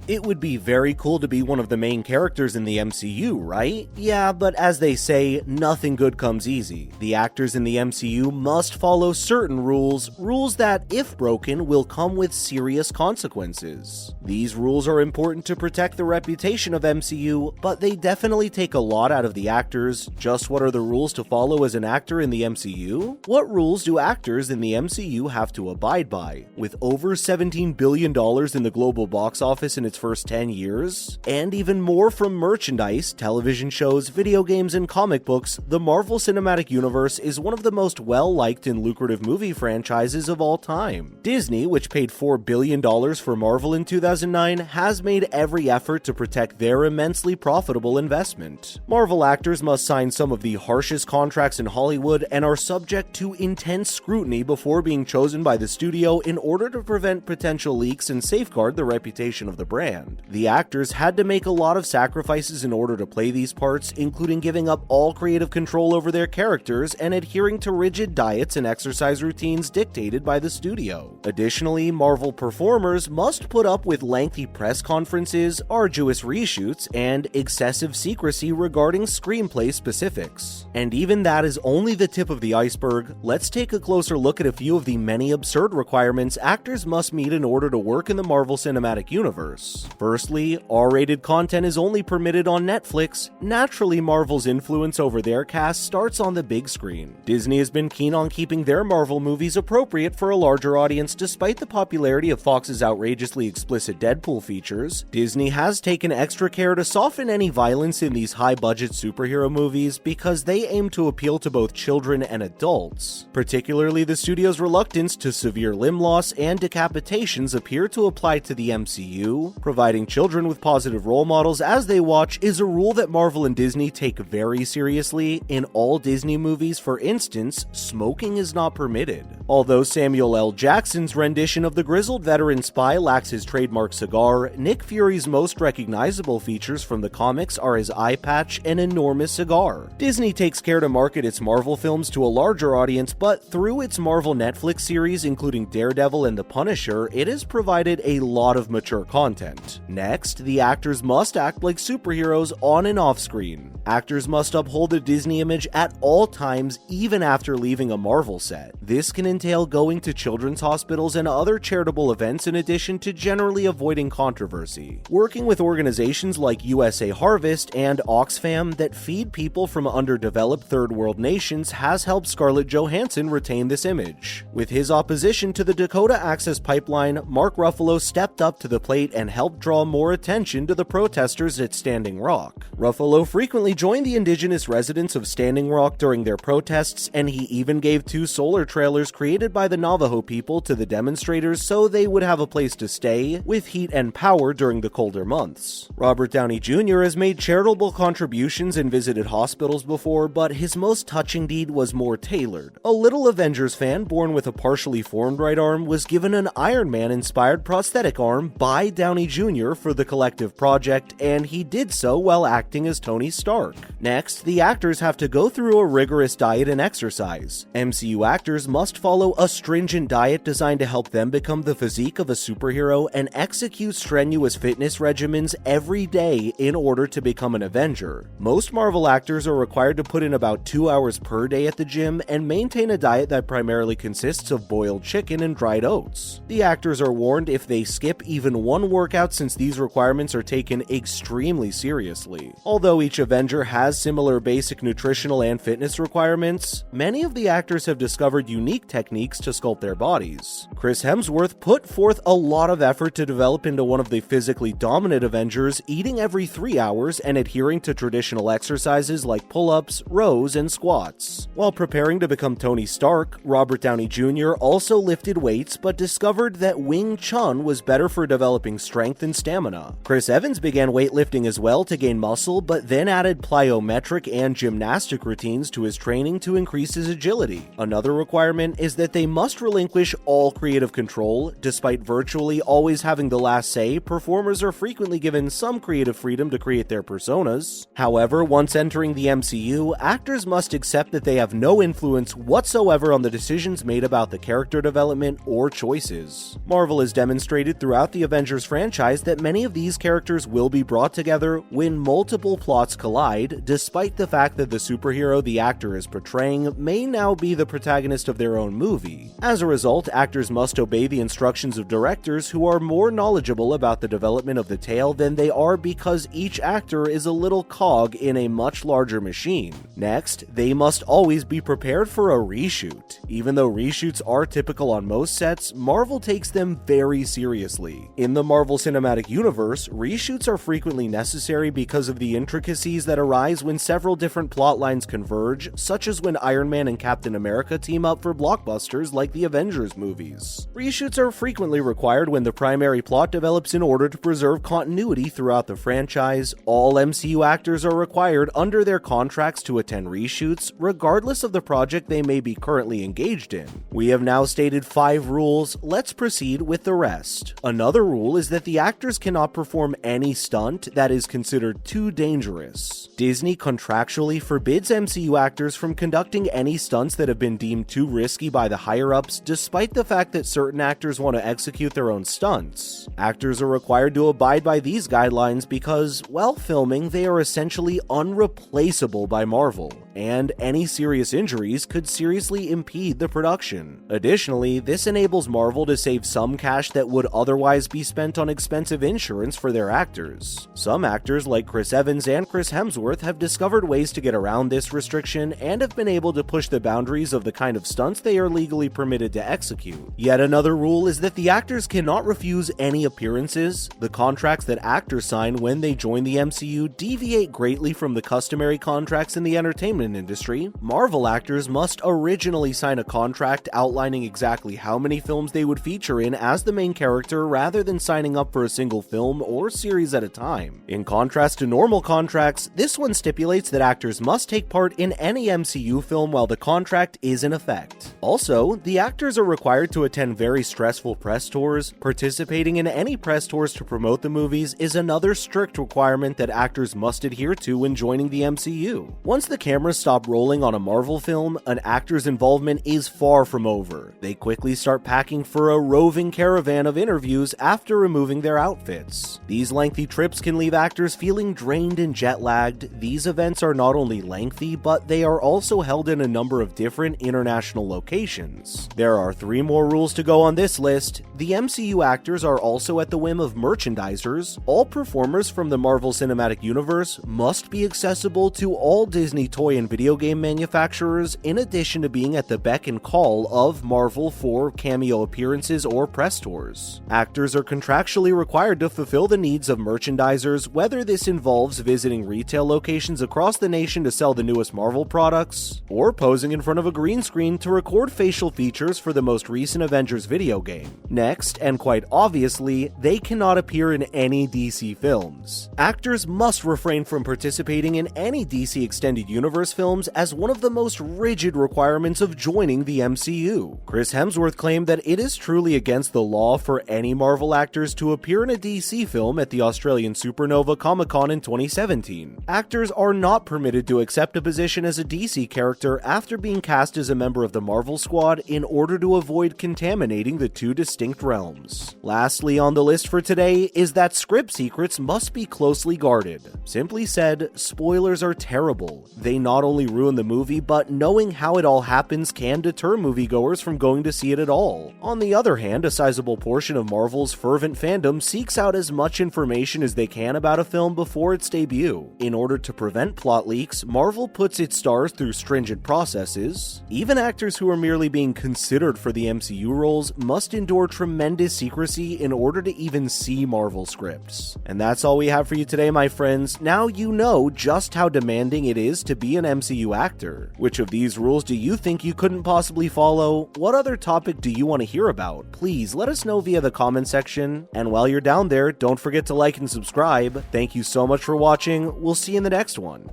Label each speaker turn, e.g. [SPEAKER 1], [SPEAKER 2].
[SPEAKER 1] It would be very cool to be one of the main characters in the MCU, right? Yeah, but as they say, nothing good comes easy. The actors in the MCU must follow certain rules that, if broken, will come with serious consequences. These rules are important to protect the reputation of MCU, but they definitely take a lot out of the actors. Just what are the rules to follow as an actor in the MCU? What rules do actors in the MCU have to abide by? With over $17 billion in the global box office in its first 10 years, and even more from merchandise, television shows, video games, and comic books, the Marvel Cinematic Universe is one of the most well-liked and lucrative movie franchises of all time. Disney, which paid $4 billion for Marvel in 2009, has made every effort to protect their immensely profitable investment. Marvel actors must sign some of the harshest contracts in Hollywood and are subject to intense scrutiny before being chosen by the studio in order to prevent potential leaks and safeguard the reputation of the brand. The actors had to make a lot of sacrifices in order to play these parts, including giving up all creative control over their characters and adhering to rigid diets and exercise routines dictated by the studio. Additionally, Marvel performers must put up with lengthy press conferences, arduous reshoots, and excessive secrecy regarding screenplay specifics. And even that is only the tip of the iceberg. Let's take a closer look at a few of the many absurd requirements actors must meet in order to work in the Marvel Cinematic Universe. Firstly, R-rated content is only permitted on Netflix. Naturally, Marvel's influence over their cast starts on the big screen. Disney has been keen on keeping their Marvel movies appropriate for a larger audience despite the popularity of Fox's outrageously explicit Deadpool features. Disney has taken extra care to soften any violence in these high-budget superhero movies because they aim to appeal to both children and adults. Particularly, the studio's reluctance to severe limb loss and decapitations appear to apply to the MCU. Providing children with positive role models as they watch is a rule that Marvel and Disney take very seriously. In all Disney movies, for instance, smoking is not permitted. Although Samuel L. Jackson's rendition of the grizzled veteran spy lacks his trademark cigar, Nick Fury's most recognizable features from the comics are his eye patch and enormous cigar. Disney takes care to market its Marvel films to a larger audience, but through its Marvel Netflix series, including Daredevil and The Punisher, it has provided a lot of mature content. Next, the actors must act like superheroes on and off screen. Actors must uphold the Disney image at all times, even after leaving a Marvel set. This can entail going to children's hospitals and other charitable events in addition to generally avoiding controversy. Working with organizations like USA Harvest and Oxfam that feed people from underdeveloped third world nations has helped Scarlett Johansson retain this image. With his opposition to the Dakota Access Pipeline, Mark Ruffalo stepped up to the plate and helped draw more attention to the protesters at Standing Rock. Ruffalo frequently joined the indigenous residents of Standing Rock during their protests, and he even gave 2 solar trailers created by the Navajo people to the demonstrators so they would have a place to stay, with heat and power during the colder months. Robert Downey Jr. has made charitable contributions and visited hospitals before, but his most touching deed was more tailored. A little Avengers fan born with a partially formed right arm was given an Iron Man-inspired prosthetic arm by Downey Jr. for the collective project, and he did so while acting as Tony Stark. Next, the actors have to go through a rigorous diet and exercise. MCU actors must follow a stringent diet designed to help them become the physique of a superhero and execute strenuous fitness regimens every day in order to become an Avenger. Most Marvel actors are required to put in about 2 hours per day at the gym and maintain a diet that primarily consists of boiled chicken and dried oats. The actors are warned if they skip even one workout, since these requirements are taken extremely seriously. Although each Avenger has similar basic nutritional and fitness requirements, many of the actors have discovered unique techniques to sculpt their bodies. Chris Hemsworth put forth a lot of effort to develop into one of the physically dominant Avengers, eating every 3 hours and adhering to traditional exercises like pull-ups, rows, and squats. While preparing to become Tony Stark, Robert Downey Jr. also lifted weights but discovered that Wing Chun was better for developing strength and stamina. Chris Evans began weightlifting as well to gain muscle, but then added added plyometric and gymnastic routines to his training to increase his agility. Another requirement is that they must relinquish all creative control. Despite virtually always having the last say, performers are frequently given some creative freedom to create their personas. However, once entering the MCU, actors must accept that they have no influence whatsoever on the decisions made about the character development or choices. Marvel has demonstrated throughout the Avengers franchise that many of these characters will be brought together when multiple plots collide, despite the fact that the superhero the actor is portraying may now be the protagonist of their own movie. As a result, actors must obey the instructions of directors who are more knowledgeable about the development of the tale than they are, because each actor is a little cog in a much larger machine. Next, they must always be prepared for a reshoot. Even though reshoots are typical on most sets, Marvel takes them very seriously. In the Marvel Cinematic Universe, reshoots are frequently necessary because of the intricacies that arise when several different plot lines converge, such as when Iron Man and Captain America team up for blockbusters like the Avengers movies. Reshoots are frequently required when the primary plot develops in order to preserve continuity throughout the franchise. All MCU actors are required under their contracts to attend reshoots, regardless of the project they may be currently engaged in. We have now stated 5 rules, let's proceed with the rest. Another rule is that the actors cannot perform any stunt that is considered too dangerous. Disney contractually forbids MCU actors from conducting any stunts that have been deemed too risky by the higher-ups, despite the fact that certain actors want to execute their own stunts. Actors are required to abide by these guidelines because, while filming, they are essentially unreplaceable by Marvel, and any serious injuries could seriously impede the production. Additionally, this enables Marvel to save some cash that would otherwise be spent on expensive insurance for their actors. Some actors like Chris Evans and Chris Hemsworth have discovered ways to get around this restriction and have been able to push the boundaries of the kind of stunts they are legally permitted to execute. Yet another rule is that the actors cannot refuse any appearances. The contracts that actors sign when they join the MCU deviate greatly from the customary contracts in the entertainment industry. Marvel actors must originally sign a contract outlining exactly how many films they would feature in as the main character, rather than signing up for a single film or series at a time. In contrast to normal contracts, this one stipulates that actors must take part in any MCU film while the contract is in effect. Also, the actors are required to attend very stressful press tours. Participating in any press tours to promote the movies is another strict requirement that actors must adhere to when joining the MCU. Once the cameras stop rolling on a Marvel film, an actor's involvement is far from over. They quickly start packing for a roving caravan of interviews after removing their outfits. These lengthy trips can leave actors feeling drained and jet-lagged. These events are not only lengthy, but they are also held in a number of different international locations. There are 3 more rules to go on this list. The MCU actors are also at the whim of merchandisers. All performers from the Marvel Cinematic Universe must be accessible to all Disney toy and video game manufacturers, in addition to being at the beck and call of Marvel for cameo appearances or press tours. Actors are contractually required to fulfill the needs of merchandisers, whether this involves visiting retail locations across the nation to sell the newest Marvel products, or posing in front of a green screen to record facial features for the most recent Avengers video game. Next, and quite obviously, they cannot appear in any DC films. Actors must refrain from participating in any DC Extended Universe films as one of the most rigid requirements of joining the MCU. Chris Hemsworth claimed that it is truly against the law for any Marvel actors to appear in a DC film at the Australian Supernova Comic-Con in 2017. Actors are not permitted to accept a position as a DC character after being cast as a member of the Marvel Squad in order to avoid contaminating the 2 distinct realms. Lastly on the list for today is that script secrets must be closely guarded. Simply said, spoilers are terrible. They not only ruin the movie, but knowing how it all happens can deter moviegoers from going to see it at all. On the other hand, a sizable portion of Marvel's fervent fandom seeks out as much information as they can about a film before its debut. In order to prevent plot leaks, Marvel puts its stars through stringent processes. Even actors who are merely being considered for the MCU roles must endure tremendous secrecy in order to even see Marvel scripts. And that's all we have for you today, my friends. Now you know just how demanding it is to be an MCU actor. Which of these rules do you think you couldn't possibly follow? What other topic do you want to hear about? Please let us know via the comment section. And while you're down there, don't forget to like and subscribe. Thank you so much for watching. We'll see you in the next one.